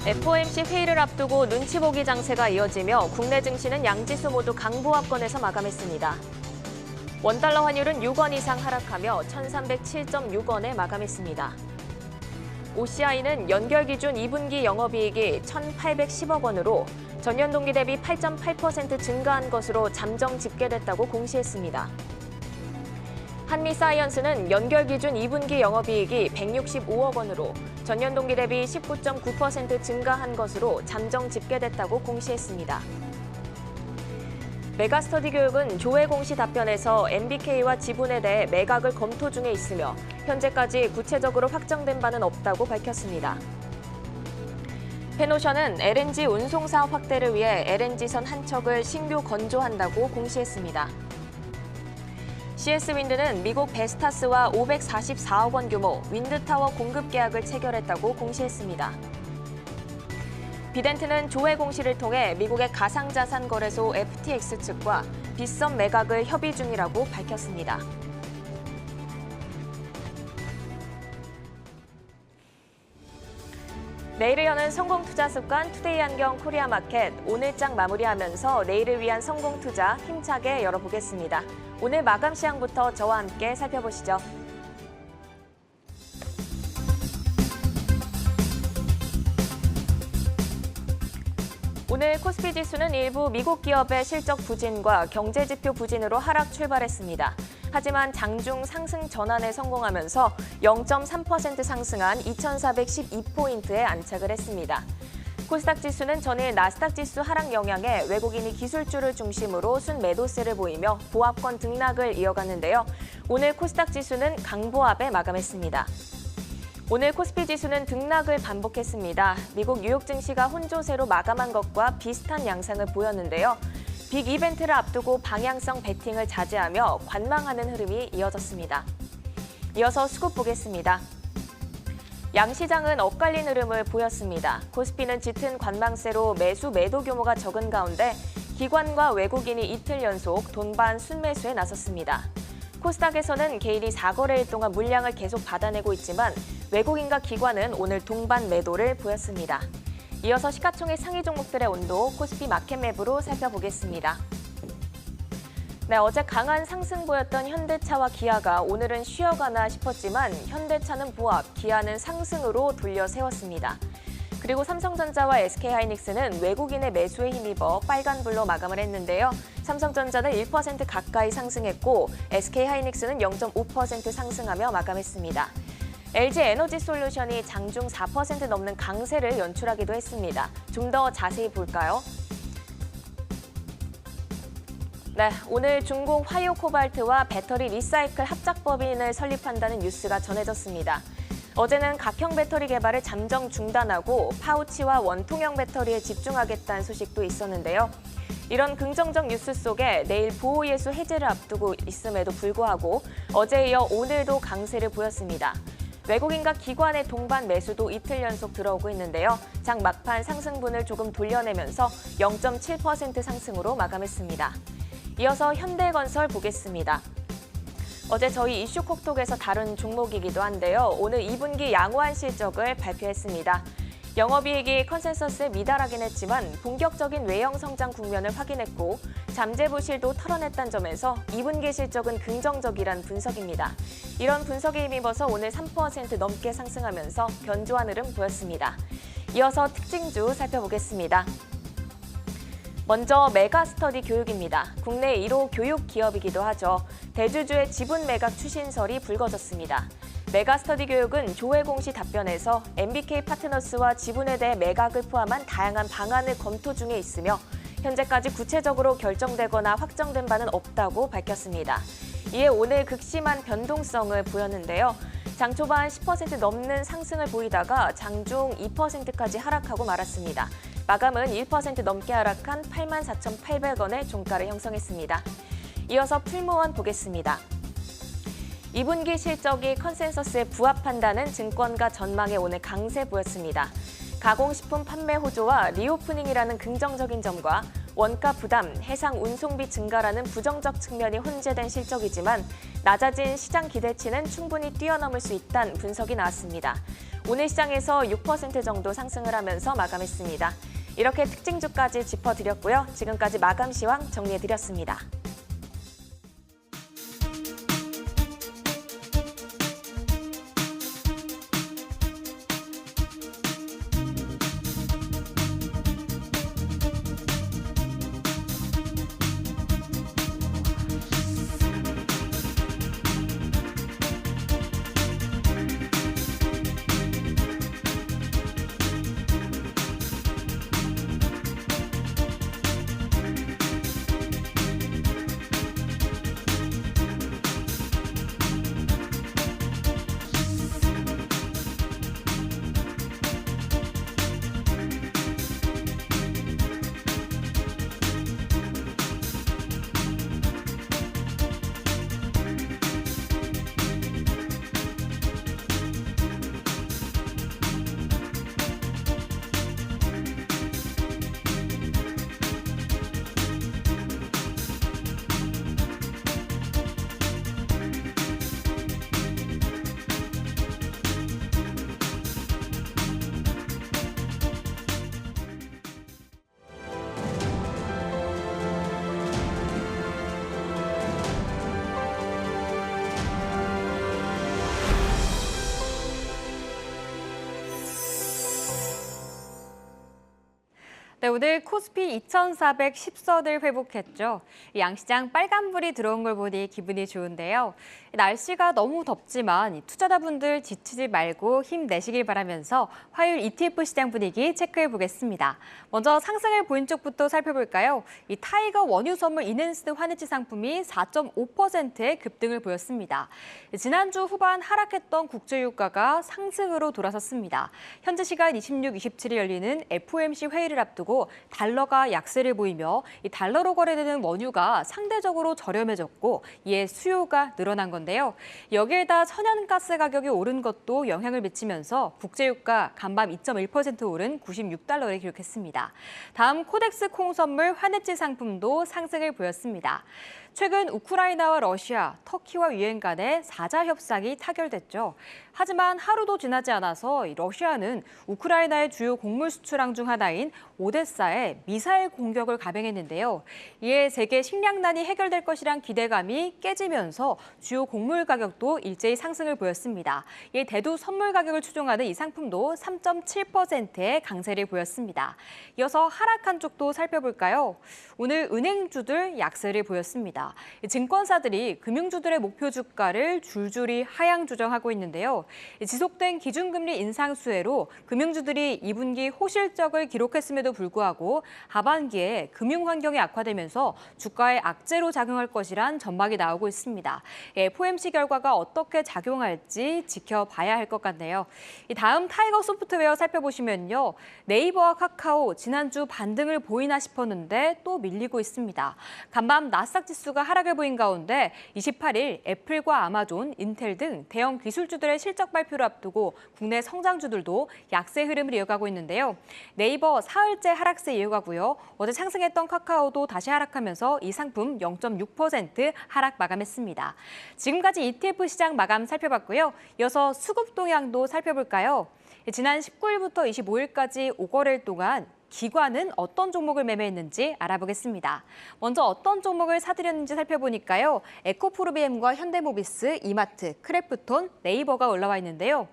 FOMC 회의를 앞두고 눈치 보기 장세가 이어지며 국내 증시는 양지수 모두 강보합권에서 마감했습니다. 원달러 환율은 6원 이상 하락하며 1,307.6원에 마감했습니다. OCI는 연결 기준 2분기 영업이익이 1,810억 원으로 전년 동기 대비 8.8% 증가한 것으로 잠정 집계됐다고 공시했습니다. 한미사이언스는 연결 기준 2분기 영업이익이 165억 원으로 전년 동기 대비 19.9% 증가한 것으로 잠정 집계됐다고 공시했습니다. 메가스터디 교육은 조회 공시 답변에서 MBK와 지분에 대해 매각을 검토 중에 있으며 현재까지 구체적으로 확정된 바는 없다고 밝혔습니다. 페노션은 LNG 운송사 확대를 위해 LNG선 한 척을 신규 건조한다고 공시했습니다. CS윈드는 미국 베스타스와 544억 원 규모 윈드타워 공급 계약을 체결했다고 공시했습니다. 비덴트는 조회 공시를 통해 미국의 가상자산 거래소 FTX 측과 빗썸 매각을 협의 중이라고 밝혔습니다. 내일을 여는 성공투자습관 투데이안경 코리아마켓 오늘장 마무리하면서 내일을 위한 성공투자 힘차게 열어보겠습니다. 오늘 마감 시황부터 저와 함께 살펴보시죠. 오늘 코스피 지수는 일부 미국 기업의 실적 부진과 경제지표 부진으로 하락 출발했습니다. 하지만 장중 상승 전환에 성공하면서 0.3% 상승한 2,412포인트에 안착을 했습니다. 코스닥 지수는 전일 나스닥 지수 하락 영향에 외국인이 기술주를 중심으로 순매도세를 보이며 보합권 등락을 이어갔는데요. 오늘 코스닥 지수는 강보합에 마감했습니다. 오늘 코스피 지수는 등락을 반복했습니다. 미국 뉴욕 증시가 혼조세로 마감한 것과 비슷한 양상을 보였는데요. 빅 이벤트를 앞두고 방향성 베팅을 자제하며 관망하는 흐름이 이어졌습니다. 이어서 수급 보겠습니다. 양시장은 엇갈린 흐름을 보였습니다. 코스피는 짙은 관망세로 매수 매도 규모가 적은 가운데 기관과 외국인이 이틀 연속 돈반 순매수에 나섰습니다. 코스닥에서는 개인이 4거래일 동안 물량을 계속 받아내고 있지만 외국인과 기관은 오늘 동반 매도를 보였습니다. 이어서 시가총액 상위 종목들의 온도 코스피 마켓맵으로 살펴보겠습니다. 네, 어제 강한 상승 보였던 현대차와 기아가 오늘은 쉬어가나 싶었지만 현대차는 보합, 기아는 상승으로 돌려 세웠습니다. 그리고 삼성전자와 SK하이닉스는 외국인의 매수에 힘입어 빨간불로 마감을 했는데요. 삼성전자는 1% 가까이 상승했고 SK하이닉스는 0.5% 상승하며 마감했습니다. LG에너지솔루션이 장중 4% 넘는 강세를 연출하기도 했습니다. 좀 더 자세히 볼까요? 네, 오늘 중국 화요 코발트와 배터리 리사이클 합작법인을 설립한다는 뉴스가 전해졌습니다. 어제는 각형 배터리 개발을 잠정 중단하고 파우치와 원통형 배터리에 집중하겠다는 소식도 있었는데요. 이런 긍정적 뉴스 속에 내일 보호예수 해제를 앞두고 있음에도 불구하고 어제에 이어 오늘도 강세를 보였습니다. 외국인과 기관의 동반 매수도 이틀 연속 들어오고 있는데요. 장 막판 상승분을 조금 돌려내면서 0.7% 상승으로 마감했습니다. 이어서 현대건설 보겠습니다. 어제 저희 이슈콕톡에서 다룬 종목이기도 한데요. 오늘 2분기 양호한 실적을 발표했습니다. 영업이익이 컨센서스에 미달하긴 했지만 본격적인 외형 성장 국면을 확인했고 잠재 부실도 털어냈다는 점에서 2분기 실적은 긍정적이란 분석입니다. 이런 분석에 힘입어서 오늘 3% 넘게 상승하면서 견조한 흐름 보였습니다. 이어서 특징주 살펴보겠습니다. 먼저 메가스터디 교육입니다. 국내 1호 교육 기업이기도 하죠. 대주주의 지분 매각 추신설이 불거졌습니다. 메가스터디 교육은 조회 공시 답변에서 MBK 파트너스와 지분에 대해 매각을 포함한 다양한 방안을 검토 중에 있으며 현재까지 구체적으로 결정되거나 확정된 바는 없다고 밝혔습니다. 이에 오늘 극심한 변동성을 보였는데요. 장 초반 10% 넘는 상승을 보이다가 장중 2%까지 하락하고 말았습니다. 마감은 1% 넘게 하락한 84,800원의 종가를 형성했습니다. 이어서 풀무원 보겠습니다. 2분기 실적이 컨센서스에 부합한다는 증권가 전망에 오늘 강세 보였습니다. 가공식품 판매 호조와 리오프닝이라는 긍정적인 점과 원가 부담, 해상 운송비 증가라는 부정적 측면이 혼재된 실적이지만 낮아진 시장 기대치는 충분히 뛰어넘을 수 있다는 분석이 나왔습니다. 오늘 시장에서 6% 정도 상승을 하면서 마감했습니다. 이렇게 특징주까지 짚어드렸고요. 지금까지 마감 시황 정리해드렸습니다. 네, 오늘 코스피 2,410선을 회복했죠. 양시장 빨간불이 들어온 걸 보니 기분이 좋은데요. 날씨가 너무 덥지만 투자자분들 지치지 말고 힘내시길 바라면서 화요일 ETF 시장 분위기 체크해 보겠습니다. 먼저 상승을 보인 쪽부터 살펴볼까요? 이 타이거 원유 선물 이넨스드 환해지 상품이 4.5%의 급등을 보였습니다. 지난주 후반 하락했던 국제유가가 상승으로 돌아섰습니다. 현재 시간 26, 27일 열리는 FOMC 회의를 앞두고 달러가 약세를 보이며 이 달러로 거래되는 원유가 상대적으로 저렴해졌고 이에 수요가 늘어난 건데요. 여기에다 천연가스 가격이 오른 것도 영향을 미치면서 국제유가 간밤 2.1% 오른 96달러를 기록했습니다. 다음 코덱스 콩선물 환해지 상품도 상승을 보였습니다. 최근 우크라이나와 러시아, 터키와 유엔 간의 4자 협상이 타결됐죠. 하지만 하루도 지나지 않아서 러시아는 우크라이나의 주요 곡물 수출항 중 하나인 오데사에 미사일 공격을 감행했는데요. 이에 세계 식량난이 해결될 것이란 기대감이 깨지면서 주요 곡물 가격도 일제히 상승을 보였습니다. 이에 대두 선물 가격을 추종하는 이 상품도 3.7%의 강세를 보였습니다. 이어서 하락한 쪽도 살펴볼까요? 오늘 은행주들 약세를 보였습니다. 증권사들이 금융주들의 목표 주가를 줄줄이 하향 조정하고 있는데요. 지속된 기준금리 인상 수혜로 금융주들이 2분기 호실적을 기록했음에도 불구하고 하반기에 금융 환경이 악화되면서 주가에 악재로 작용할 것이란 전망이 나오고 있습니다. FOMC 결과가 어떻게 작용할지 지켜봐야 할 것 같네요. 다음 타이거 소프트웨어 살펴보시면요. 네이버와 카카오 지난주 반등을 보이나 싶었는데 또 밀리고 있습니다. 간밤 나스닥 지수가 하락을 보인 가운데 28일 애플과 아마존, 인텔 등 대형 기술주들의 실적 발표를 앞두고 국내 성장주들도 약세 흐름을 이어가고 있는데요. 네이버 사흘째 하락세 이어가고요. 어제 상승했던 카카오도 다시 하락하면서 이 상품 0.6% 하락 마감했습니다. 지금까지 ETF 시장 마감 살펴봤고요. 이어서 수급 동향도 살펴볼까요? 지난 19일부터 25일까지 5거래일 동안 기관은 어떤 종목을 매매했는지 알아보겠습니다. 먼저 어떤 종목을 사들였는지 살펴보니까요. 에코프로비엠과 현대모비스, 이마트, 크래프톤, 네이버가 올라와 있는데요.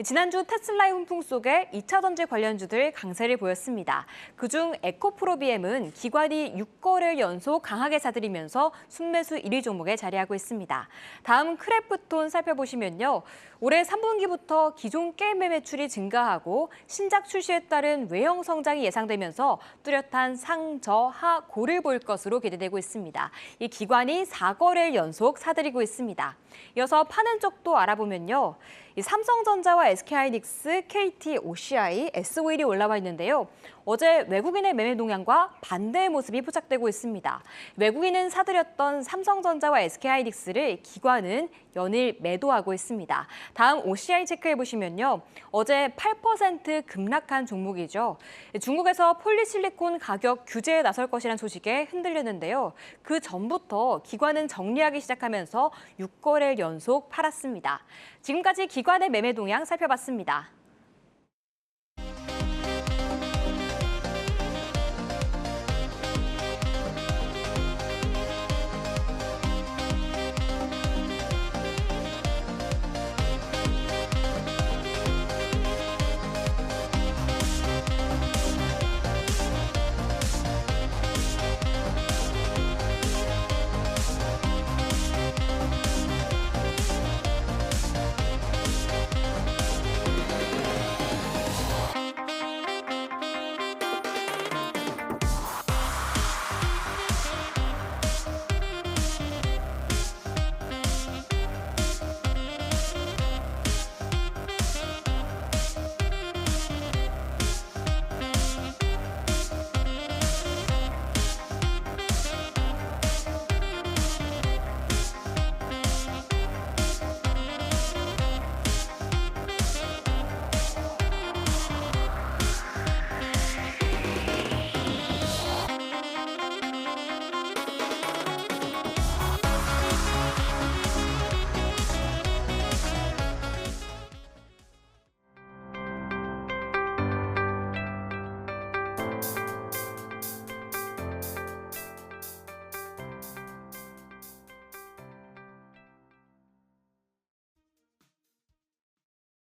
지난주 테슬라의 훈풍 속에 2차 전지 관련주들 강세를 보였습니다. 그중 에코프로비엠은 기관이 6거래일 연속 강하게 사들이면서 순매수 1위 종목에 자리하고 있습니다. 다음 크래프톤 살펴보시면요. 올해 3분기부터 기존 게임 매출이 증가하고 신작 출시에 따른 외형 성장이 예상되면서 뚜렷한 상저하 고를 볼 것으로 기대되고 있습니다. 이 기관이 4거래일 연속 사들이고 있습니다. 이어서 파는 쪽도 알아보면요. 삼성전자와 SK하이닉스, KT, OCI, SO일이 올라와 있는데요. 어제 외국인의 매매 동향과 반대의 모습이 포착되고 있습니다. 외국인은 사들였던 삼성전자와 SK하이닉스를 기관은 연일 매도하고 있습니다. 다음 OCI 체크해보시면요. 어제 8% 급락한 종목이죠. 중국에서 폴리실리콘 가격 규제에 나설 것이라는 소식에 흔들렸는데요. 그 전부터 기관은 정리하기 시작하면서 6거래일 연속 팔았습니다. 지금까지 기관의 매매 동향 살펴봤습니다.